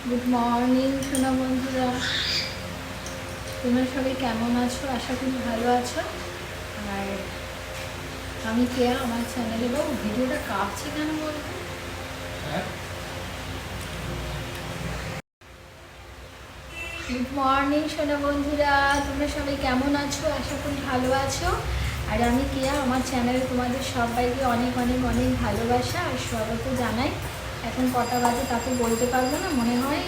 Good morning সোনা বন্ধুরা, তোমরা সবাই কেমন আছো? আশা করি ভালো আছো। আর আমি কেয়া, আমার চ্যানেলে বাবু ভিডিওটা কাঁপছে কেন বলতো? গুড মর্নিং সোনা বন্ধুরা, তোমরা সবাই কেমন আছো? আশা করি ভালো আছো। আর আমি কেয়া, আমার চ্যানেলে তোমাদের সবাইকে অনেক অনেক অনেক ভালোবাসা আর স্বাগত জানাই। এখন কটা বাজে তা তো বলতে পারবো না, মনে হয়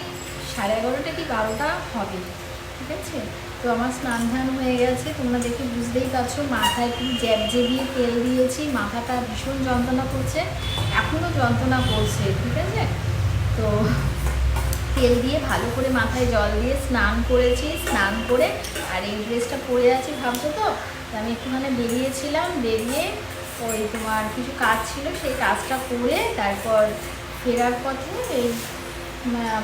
11:30 কি 12টা হবে। ঠিক আছে, তো আমার স্নান ধান হয়ে গেছে, তোমরা দেখে বুঝতেই পারছো। মাথায় একটু জ্যাবজেবিয়ে তেল দিয়েছি, মাথাটা ভীষণ যন্ত্রণা করছে, এখনও যন্ত্রণা করছে। ঠিক আছে, তো তেল দিয়ে ভালো করে মাথায় জল দিয়ে স্নান করেছি। স্নান করে আর এই ড্রেসটা পরে আছি ভাবছো তো, আমি একটুখানি বেরিয়েছিলাম, বেরিয়ে ওই তোমার কিছু কাজ ছিল, সেই কাজটা করে তারপর ফেরার পথে এই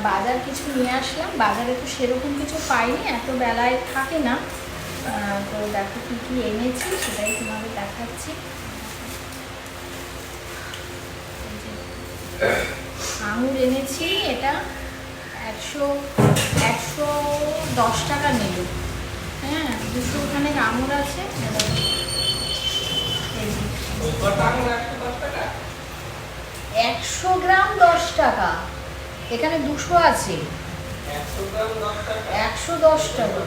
বাজার কিছু নিয়ে আসলাম। বাজারে তো সেরকম কিছু পাইনি, এত বেলায় থাকে না। তো দেখো কী কী এনেছি সেটাই তোমাদের দেখাচ্ছি। আঙুর এনেছি, এটা 110 টাকা নিল। হ্যাঁ, 200 আঙুর আছে। 100 গ্রাম 10 টাকা, এখানে 200 আছে। 110 টাকা,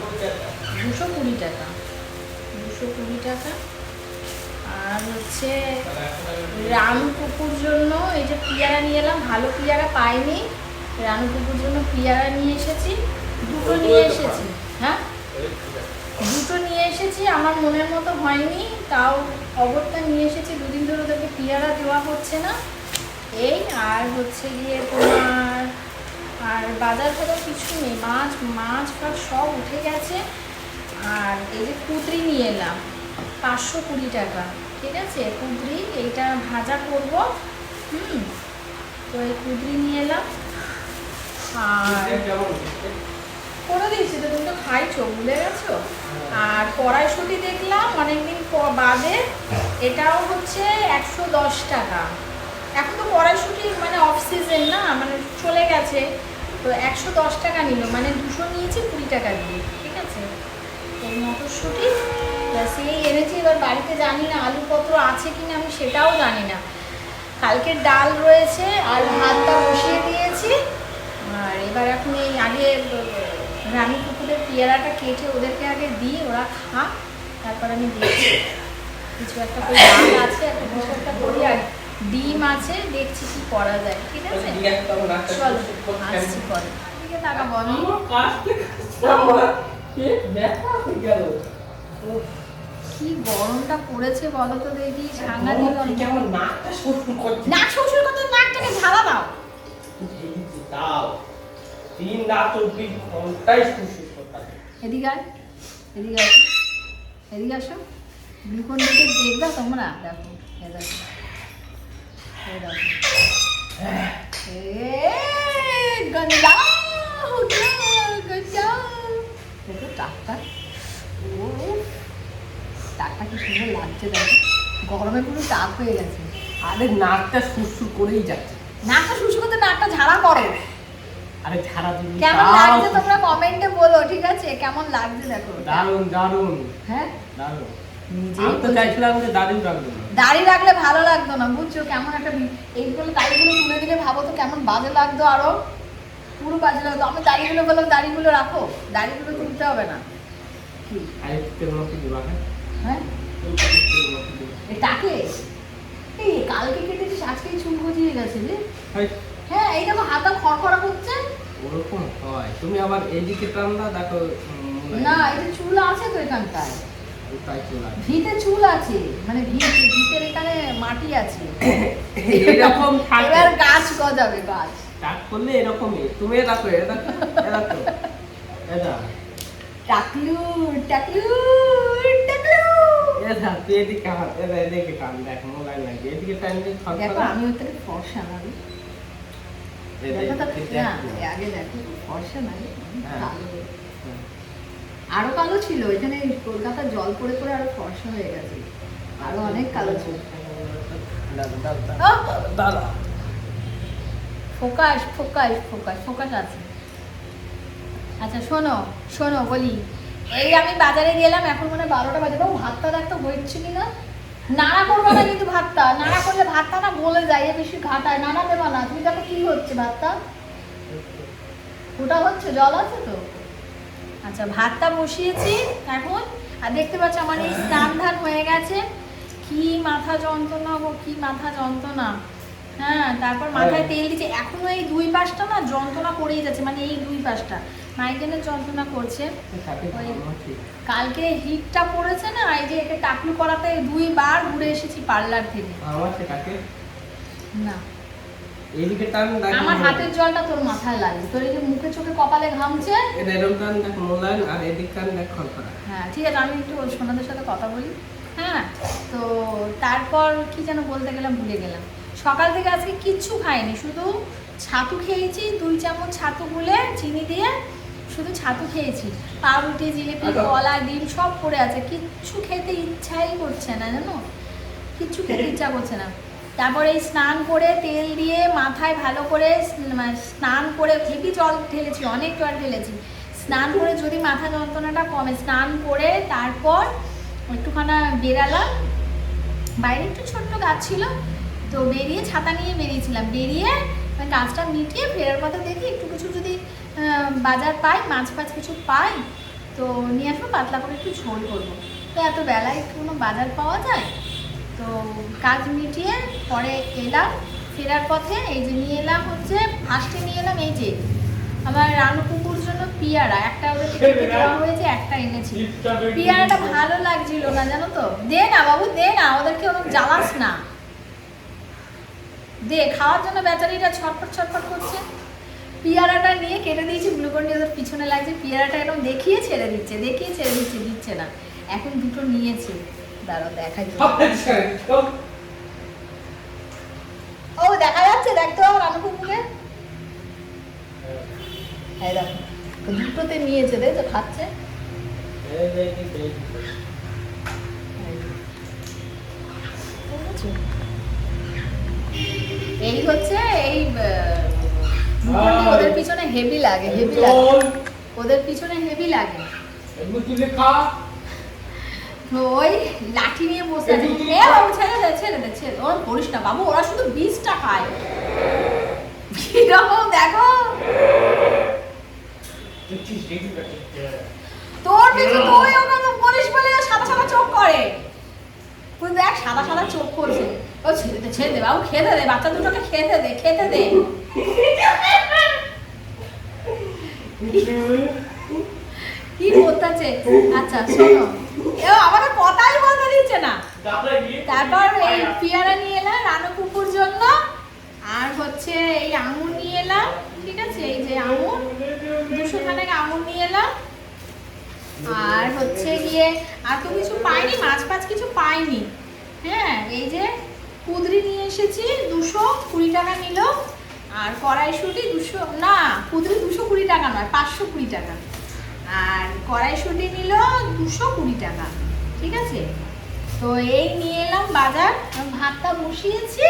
220 টাকা, 220 টাকা। আর হচ্ছে রানু কুকুর জন্য এই যে পিয়ারা নিয়ে এলাম, ভালো পিয়ারা পাইনি, রানু কুকুর জন্য পিয়ারা নিয়ে এসেছি, দুটো নিয়ে এসেছি। হ্যাঁ, দুটো নিয়ে এসেছি, আমার মনের মতো হয়নি, তাও অগত্যা নিয়ে এসেছি। দুদিন ধরে ওদেরকে পিয়ারা দেওয়া হচ্ছে না এই। আর হচ্ছে গিয়ে তোমার আর বাজার ফাজার কিছু নেই, মাছ ফাছ সব উঠে গেছে। আর এই যে কুঁদরি নিয়ে এলাম 520 টাকা। ঠিক আছে, কুঁদরি এইটা ভাজা করব। তো এই কুঁদরি নিয়ে এলাম। আর করে দিয়েছি তো, তুমি তো খাইছো, ভুলে গেছো। আর কড়াইশুঁটি দেখলাম অনেকদিন বাদে, এটাও হচ্ছে 110 টাকা। এখন তো কড়াইশুঁটি মানে অফ সিজন না, মানে চলে গেছে। তো 110 টাকা নিল, মানে 200 নিয়েছি 20 টাকা দিয়ে। ঠিক আছে, এই মটরশুঁটি সেই এনেছি। এবার বাড়িতে জানি না আলুপত্র আছে কিনা, আমি সেটাও জানি না। কালকের ডাল রয়েছে আর ভাতটা বসিয়ে দিয়েছি। আর এবার এখন এই আগে রানী কুকুরের পেয়ারাটা কেটে ওদেরকে আগে দিই, ওরা খা, তারপর আমি দিচ্ছি। কিছু একটা করে ডাল আছে, একটা কিছু একটা করি, আর ডিম আছে, দেখছি কি করা যায়। ঠিক আছে, চলো আসছি পরে। ঠিক আছে, টাকা বলো। কি গরমটা পড়েছে বলো তো দেখি, সাংঘাতিক গরম। নাক শ্বশুর করতে নাকটাকে ঝালা দাও। এদিকে আয়, এদিকে আসো, এদিকে আসো। গ্লুকন দিকে দেখবা তোমরা, দেখো এ দেখো, এ দেখো, গঞ্জা গঞ্জা, দেখো টাকটা, ও টাকটা কি সুন্দর লাগছে। দেখো গরমে পুরো টাক হয়ে গেছে। আরে নাকটা সুরসুর করেই যাচ্ছে। নাকটা শুষু করতে নাকটা ঝাড়া করো। আরে ঝাড়া দিবি, কেমন লাগছে তোমরা কমেন্টে বলো। ঠিক আছে, কেমন লাগছে দেখো। দারুন দারুন, হ্যাঁ দারুন। নিজেই আমি তো চাইছিলাম যে দাড়ি রাখবো না, দাড়ি রাখলে ভালো লাগতো না, বুঝছো? কেমন একটা এইগুলো দাড়িগুলো তুলে দিলে ভাবো তো কেমন বাজে লাগতো, আরো পুরো বাজে লাগতো। আমি দাড়িগুলো বললাম দাড়িগুলো রাখো, দাড়িগুলো তুলতে হবে না। কি আরেকটু মতো দিবা? হ্যাঁ, এটাকে এই কালকে কেটেছিস, আজকেই চুল গজিয়ে গেছে রে। হ্যাঁ, এই দেখো হাতটা খড়খড়া করছে। ওরকম হয়, তুমি আবার এইদিকে টানবা, দেখো। না, এটা চুল আছে তো এখানটায়, তাই চুল আছে, ভিতে চুল আছে, মানে ভিতের এখানে মাটি আছে। এরকম থাকে। এবার গাছ গজাবে, গাছ টাক করলে এরকমই। তুমি দেখো, এ দেখো, এ দেখো, এটা টাকলু টাকলু টাকলু। এটা তুই এদিকে হাত, এটা এদিকে টান, দেখ মোবাইল লাগবে, এদিকে টানলে দেখো আমি ওর থেকে ফর্সা না, দেখো তো না, আগে দেখো ফর্সা না, আরো কালো ছিল এখানে, কলকাতার জল পড়ে পড়ে আরো ফর্সা হয়ে গেছে, আরো অনেক কালো ছিল। ফোকাস ফোকাস ফোকাস ফোকাস আছে। আচ্ছা শোনো শোনো বলি, এই আমি বাজারে গেলাম, এখন মানে 12টা বাজে, বাবু ভাতটা দেখতে হচ্ছে কিনা। নাড়া করবো না কিন্তু ভাতটা, নাড়া করলে ভাতটা না গলে যায়, এ বেশি ঘাটায়, নাড়া দেবা না। তুমি দেখো কি হচ্ছে ভাতটা, ওটা হচ্ছে, জল আছে তো। আচ্ছা ভাতটা বসিয়েছি এখন, আর দেখতে পাচ্ছ আমার এই স্নান ধান হয়ে গেছে। কি মাথা যন্ত্রণা গো, কি মাথা যন্ত্রণা। হ্যাঁ তারপর মাথায় তেল দিচ্ছে, এখনো এই 2 পাশটা না যন্ত্রণা করেই যাচ্ছে, মানে এই 2 পাশটা মাইগ্রেনের যন্ত্রণা করছে। ওই কালকে হিটটা পড়েছে না, এই যে একে টাকলু করাতে 2 বার ঘুরে এসেছি পার্লার থেকে। না এইদিকে টান দেখ, আমার হাতের জলটা তোর মাথায় লাগে, তোর এই যে মুখে চোখে কপালে ঘামছে। এটা এরকম টান দেখ মোলায়েম, আর এদিক টান দেখ খলখলা। হ্যাঁ ঠিক আছে, আমি একটু সোনাদের সাথে কথা বলি। হ্যাঁ তো তারপর কি যেন বলতে গেলাম, ভুলে গেলাম। সকাল থেকে আজকে কিচ্ছু খাইনি, শুধু ছাতু খেয়েছি, 2 চামচ ছাতু গুলে চিনি দিয়ে শুধু ছাতু খেয়েছি। পাউরুটি, জিলিপি, কলা, ডিম সব পড়ে আছে, কিচ্ছু খেতে ইচ্ছাই করছে না জানো, কিচ্ছু খেতে ইচ্ছা করছে না। তারপরে এই স্নান করে তেল দিয়ে মাথায় ভালো করে স্নান করে, হেভি জল ঢেলেছি, অনেক জল ঢেলেছি। স্নান করে যদি মাথা যন্ত্রণাটা কমে, স্নান করে তারপর একটুখানা বেরালাম, বাইরে একটু ছোট্ট গাছ ছিল তো, বেরিয়ে ছাতা নিয়ে বেরিয়েছিলাম, বেরিয়ে গাছটা মিটিয়ে ফেরার পথে দেখি একটু কিছু যদি বাজার পাই, মাছ ফাছ কিছু পাই তো নিয়ে আসবো, পাতলা করে একটু ঝোল করবো। তো এত বেলায় একটু কোনো বাজার পাওয়া যায়, তো কাজ মিটিয়ে পরে এলাম। ফেরার পথে এই যে নিয়ে এলাম হচ্ছে, ফার্স্টে নিয়ে এলাম এই যে আমার রানু কুকুর জন্য পিয়ারা, একটা ওদের থেকে দেওয়া হয়েছে, একটা এনেছি। পিয়ারাটা ভালো লাগছিল না জানো তো, দে না বাবু দে না, ওদেরকে ওরকম জ্বালাস না, দে, খাওয়ার জন্য বেচারিটা ছটফট ছটফট করছে। পিয়ারাটা নিয়ে কেটে দিয়েছি, গ্লুকন ডি ওদের পিছনে লাগছে, পিয়ারাটা এরকম দেখিয়ে ছেড়ে দিচ্ছে, দেখিয়ে ছেড়ে দিচ্ছে, দিচ্ছে না। এখন 2টো নিয়েছি, দাঁড়াও দেখাই। ও দেখা যাচ্ছে, দেখতে পাবো রানু কুকুরকে। হ্যাঁ দেখো 2টোতে নিয়েছে, দেখো খাচ্ছে। এই হচ্ছে এই ওদের পিছনে হেভি লাগে, হেভি লাগে, ওদের পিছনে হেভি লাগে। ওই লাঠি নিয়ে বসে আছে, এ বাবু ছেড়ে দে ছেড়ে দে ছেড়ে, ওরা করিস না বাবু, ওরা শুধু বীজটা খায়। কিরকম দেখো, তোর পিছু তুই ওখানে বলিস বলে সাদা সাদা চোখ করে, তুই দেখ সাদা সাদা চোখ করছে। ও ছেড়ে দে বাবু, খেতে দে, বাচ্চা দুটোকে খেতে দে, খেতে দে। কি করতেছে? আচ্ছা শোনো, এও আমাকে কথাই বলতে দিচ্ছে না। তারপর এই পিয়ারা নিয়ে এলাম রানু কুকুর জন্য, আর হচ্ছে এই আঙুর নিয়ে এলাম, ঠিক আছে, এই যে আঙুর 200 খানেক আঙুর নিয়ে এলাম। আর হচ্ছে গিয়ে আর তো কিছু পাইনি, মাছ ফাছ কিছু পাইনি। হ্যাঁ এই যে কুদরি নিয়ে এসেছি, 220 টাকা নিল। আর কড়াইশুঁটি 200, না কুদরি 220 টাকা নয়, 520 টাকা। আর কড়াইশুঁটি নিল 220 টাকা, ঠিক আছে। তো এই নিয়ে এলাম বাজার, ভাতটা বসিয়েছি।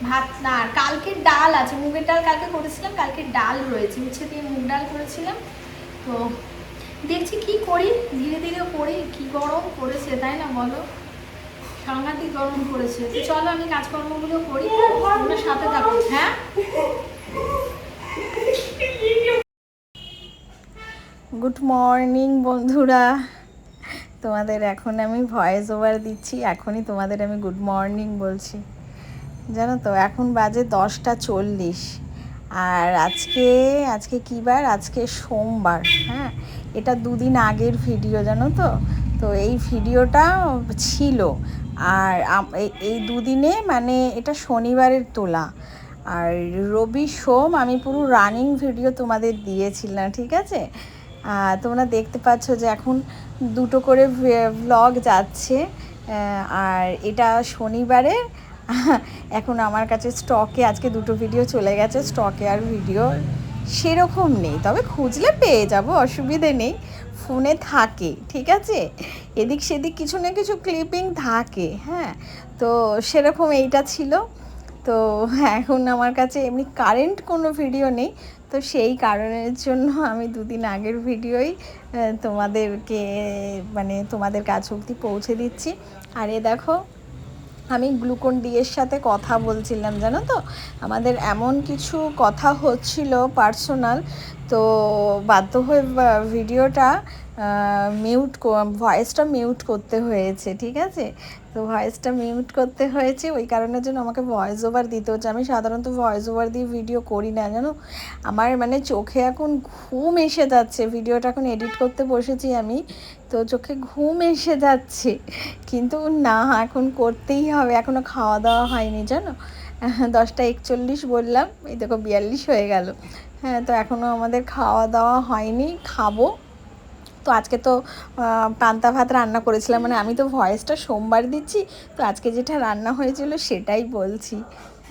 ভাত না, আর কালকের ডাল আছে, মুগের ডাল কালকে করেছিলাম, কালকে ডাল রয়েছে, উচ্ছে দিয়ে মুগ ডাল করেছিলাম। তো দেখছি কি করি, ধীরে ধীরে করি। কি গরম করেছে তাই না বলো, সাংঘাতিক গরম করেছে। তো চলো আমি কাজকর্মগুলো করি, তোমরা সাথে থাকো। হ্যাঁ গুড মর্নিং বন্ধুরা, তোমাদের এখন আমি ভয়েস ওভার দিচ্ছি, এখনই তোমাদের আমি গুড মর্নিং বলছি, জানো তো। এখন বাজে 10:40, আর আজকে কী বার, আজকে সোমবার। হ্যাঁ এটা 2 দিন আগের ভিডিও জানো তো। তো এই ভিডিওটা ছিল, আর এই 2 দিনে মানে এটা শনিবারের তোলা, আর রবি সোম আমি পুরো রানিং ভিডিও তোমাদের দিয়েছিলাম, ঠিক আছে। তোমরা দেখতে পাচ্ছ যে এখন 2টো করে ভ্লগ যাচ্ছে, আর এটা শনিবারের। এখন আমার কাছে স্টকে আজকে 2টো ভিডিও চলে গেছে, স্টকে আর ভিডিও সেরকম নেই, তবে খুঁজলে পেয়ে যাব, অসুবিধে নেই, ফোনে থাকে, ঠিক আছে। এদিক সেদিক কিছু না কিছু ক্লিপিং থাকে। হ্যাঁ তো সেরকম এইটা ছিল। তো এখন আমার কাছে এমনি কারেন্ট কোনো ভিডিও নেই, তো সেই কারণের জন্য আমি দুদিন আগের ভিডিওই তোমাদেরকে মানে তোমাদের কাছে অবধি পৌঁছে দিচ্ছি। আর এ দেখো আমি গ্লুকন ডি এর সাথে কথা বলছিলাম, জানো তো আমাদের এমন কিছু কথা হচ্ছিল পার্সোনাল, তো বাধ্য হয়ে ভিডিওটা ভয়েসটা মিউট করতে হয়েছে, ঠিক আছে। তো ভয়েসটা মিউট করতে হয়েছে, ওই কারণের জন্য আমাকে ভয়েস ওভার দিতে হচ্ছে। আমি সাধারণত ভয়েস ওভার দিয়ে ভিডিও করি না, জানো। আমার মানে চোখে এখন ঘুম এসে যাচ্ছে, ভিডিওটা এখন এডিট করতে বসেছি আমি, তো চোখে ঘুম এসে যাচ্ছে, কিন্তু না এখন করতেই হবে। এখনও খাওয়া দাওয়া হয়নি, জানো। 10টা 41 বললাম, এই দেখো 42 হয়ে গেল। হ্যাঁ, তো এখনও আমাদের খাওয়া দাওয়া হয়নি, খাবো। তো আজকে তো পান্তা ভাত রান্না করেছিলাম, মানে আমি তো ভয়েসটা সোমবার দিচ্ছি, তো আজকে যেটা রান্না হয়েছিল সেটাই বলছি।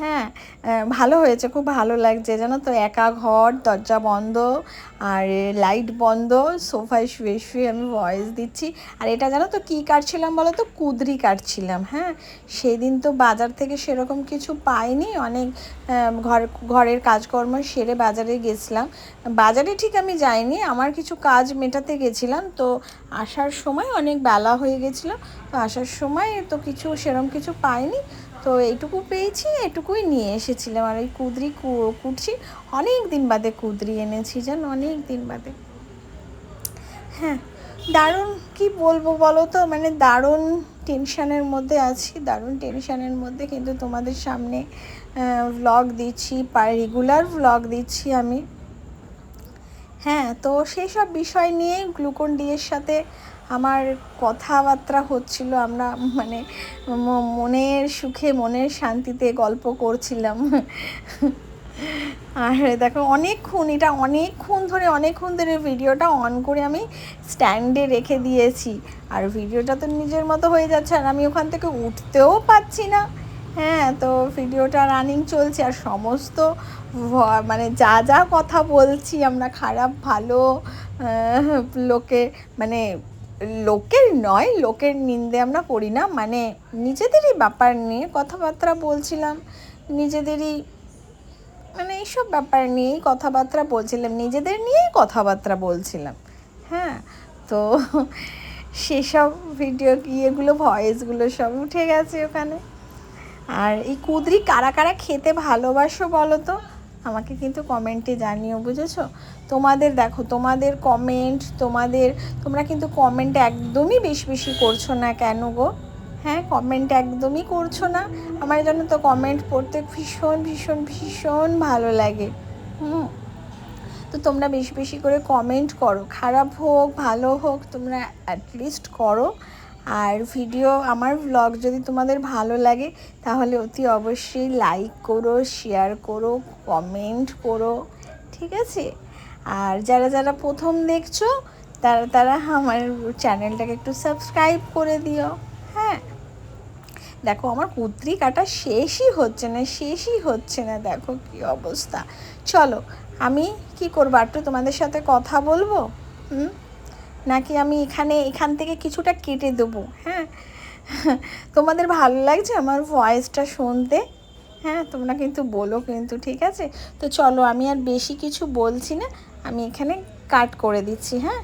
হ্যাঁ, ভালো হয়েছে, খুব ভালো লাগছে, জানো তো। একা ঘর, দরজা বন্ধ আর লাইট বন্ধ, সোফায় শুয়ে শুয়ে আমি ভয়েস দিচ্ছি। আর এটা জানো তো কী কাটছিলাম বলো তো, কুদরি কাটছিলাম। হ্যাঁ, সেই দিন তো বাজার থেকে সেরকম কিছু পাইনি, অনেক ঘরের কাজকর্ম সেরে বাজারে গেছিলাম। বাজারে ঠিক আমি যাইনি, আমার কিছু কাজ মেটাতে গেছিলাম, তো আসার সময় অনেক বেলা হয়ে গেছিলো, তো আসার সময় তো কিছু সেরকম কিছু পাইনি, তো এইটুকু পেয়েছি, এটুকুই নিয়ে এসেছিলাম। আর ওই কুদরি কুটছি, অনেক দিন বাদে কুদরি এনেছি, জানো, অনেক দিন বাদে। হ্যাঁ, দারুণ কি বলবো বলো তো, মানে দারুণ টেনশানের মধ্যে আছি, দারুণ টেনশানের মধ্যে, কিন্তু তোমাদের সামনে ভ্লগ দিচ্ছি, রেগুলার ভ্লগ দিচ্ছি আমি। হ্যাঁ, তো সেই সব বিষয় নিয়ে গ্লুকন ডি এর সাথে আমার কথাবার্তা হচ্ছিল, আমরা মানে মনের সুখে মনের শান্তিতে গল্প করছিলাম। আর দেখো অনেকক্ষণ ধরে ভিডিওটা অন করে আমি স্ট্যান্ডে রেখে দিয়েছি, আর ভিডিওটা তো নিজের মতো হয়ে যাচ্ছে, আর আমি ওখান থেকে উঠতেও পারছি না। হ্যাঁ, তো ভিডিওটা রানিং চলছে, আর সমস্ত মানে যা যা কথা বলছি আমরা, খারাপ ভালো লোকে মানে লোকের নয়, লোকের নিন্দে আমরা করি না, মানে নিজেদেরই ব্যাপার নিয়ে কথাবার্তা বলছিলাম, নিজেদেরই মানে এইসব ব্যাপার নিয়েই কথাবার্তা বলছিলাম, নিজেদের নিয়েই কথাবার্তা বলছিলাম। হ্যাঁ, তো সেসব ভিডিও ইয়েগুলো ভয়েসগুলো সব উঠে গেছে ওখানে। আর এই কুদরি কারা কারা খেতে ভালোবাসো বলো তো, আমাকে কিন্তু কমেন্টে জানিও, বুঝেছো। তোমাদের দেখো, তোমাদের কমেন্ট, তোমরা কিন্তু কমেন্ট একদমই বেশি করছো না, কেন গো? হ্যাঁ, কমেন্ট একদমই করছো না। আমার জন্য তো কমেন্ট পড়তে ভীষণ ভীষণ ভীষণ ভালো লাগে। তো তোমরা বেশি করে কমেন্ট করো, খারাপ হোক ভালো হোক তোমরা অ্যাটলিস্ট করো। আর আমার ভ্লগ যদি তোমাদের ভালো লাগে তাহলে অতি অবশ্যই লাইক করো, শেয়ার করো, কমেন্ট করো, ঠিক আছে। আর যারা প্রথম দেখছো তারা আমার চ্যানেলটাকে একটু সাবস্ক্রাইব করে দিও। হ্যাঁ, দেখো আমার কুদরি কাটা শেষই হচ্ছে না, দেখো কি অবস্থা। চলো, আমি কি করবো, একটু তোমাদের সাথে কথা বলবো, নাকি আমি এখান থেকে কিছুটা কেটে দেবো? হ্যাঁ, তোমাদের ভালো লাগছে আমার ভয়েসটা শুনতে? হ্যাঁ, তোমরা কিন্তু বলো কিন্তু, ঠিক আছে। তো চলো, আমি আর বেশি কিছু বলছি না, আমি এখানে কাট করে দিচ্ছি। হ্যাঁ,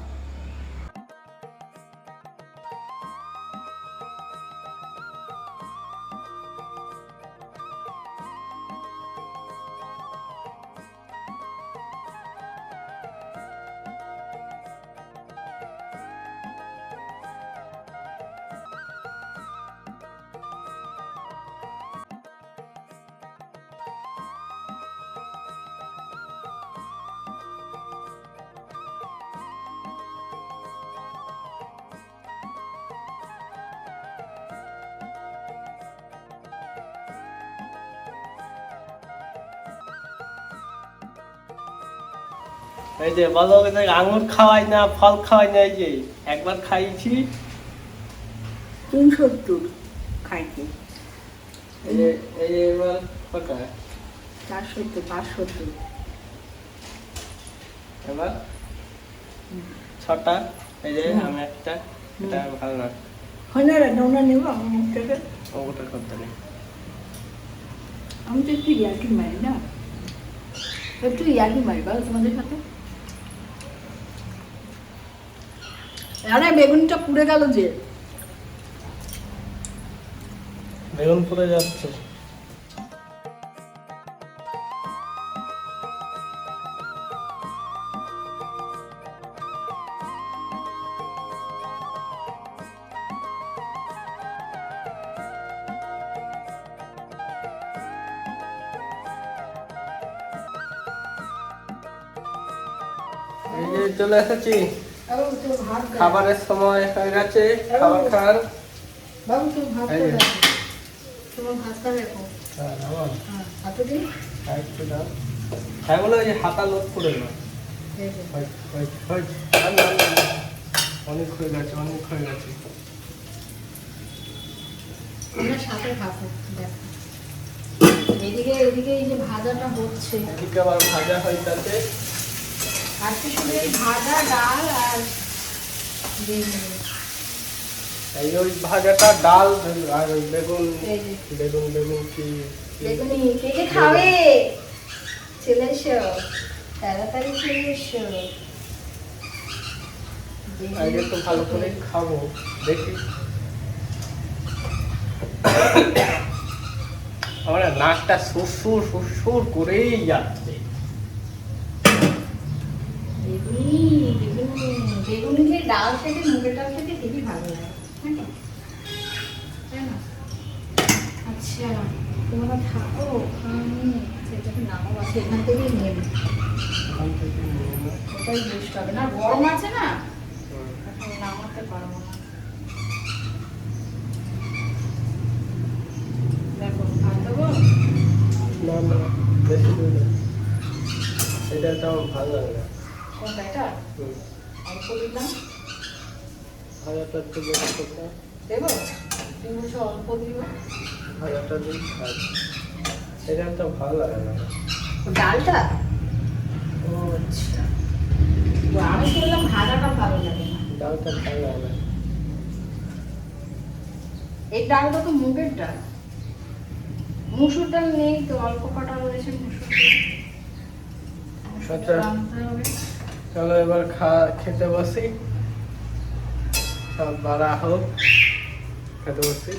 এই যে বলো, আঙুর খাওয়াই না, ফল খাওয়াই না, এই যে একবার খাইছি 370 খাইতে, এই যে এবার কটা 470 এবার 6টা, এই যে আমি একটা, এটা ভালো না, হয় না, রান্না নেব আমার মুখ থেকে ওটা করতে নেই। আমি তো একটু ইয়ার্কি মারি না, একটু ইয়ার্কি মারি বলো তোমাদের সাথে। আরে বেগুনটা পুড়ে গেল যে। বেগুন পুড়ে যাচ্ছে। এই যে চলে এসেছি, বাবু তো ভাত দাও। খাবারের সময় হয়ে গেছে, খাবার খাওয়ার। বাবু তো ভাত এই যে। দাও। তোমার ভাতটা দেখো। হ্যাঁ, আমার হ্যাঁ, হাতে দিন। একটু দাও। হ্যাঁ বলে ওই যে হাতা লোড করে না। এই যে। অনেক হয়ে গেছে, অনেক হয়ে গেছে। তোমরা সাথে থাকো, দেখো। এদিকে এদিকে এই যে ভাজাটা হচ্ছে, এদিকে আবার ভাজা হয়ে যাচ্ছে। আজকে শুধু এই ভাজা ডাল আর বেগুন। এই ওই ভাজাটা ডাল আর ওই বেগুন, এই যে। বেগুন বেগুন কি বেগুনি কে কে খাবে? চলে এসো, তাড়াতাড়ি চলে এসো। আগে তো ভালো করে খাবো, দেখি। আমার না নাকটা সুরসুর সুরসুর করেই যাচ্ছে। বেগুনি বেগুনি বেগুনি যে ডাল খেতে, মুগের ডাল খেতে হেবি ভালো লাগে, নাকি? তাই না? আচ্ছা, তোমরা থাকো, আমি সেটাকে নামাবো, আছে এখান থেকেই নিয়ে নিই। ওখান থেকে নিয়ে নাও। ওটাই বেস্ট হবে না, গরম আছে না, হুম। এখন নামাতে পারবো না। দেখো ভাত দেবো। না না, বেশি দূর না। এটা তো আমার ভালো লাগে না। কোনটা এটা? হুম। অল্প দিলাম, ভাজাটা একটু বেশি করতে, দেবো? তুমি বলছো অল্প দিব। ভাজাটা দিই আর এটা তো ভালো লাগে না। ডালটা? ও আচ্ছা, ও, আমি শুনলাম ভাজাটা ভালো লাগে না। ডালটা ভালো লাগে না। এই ডালটা তো মুগের ডাল, মুসুর ডাল নেই তো, অল্প কটা রয়েছে মুসুর ডাল। মুসুর আচ্ছা। ডাল আনতে হবে। চলো এবার খেতে বসি, সব বাড়া হোক, খেতে বসি।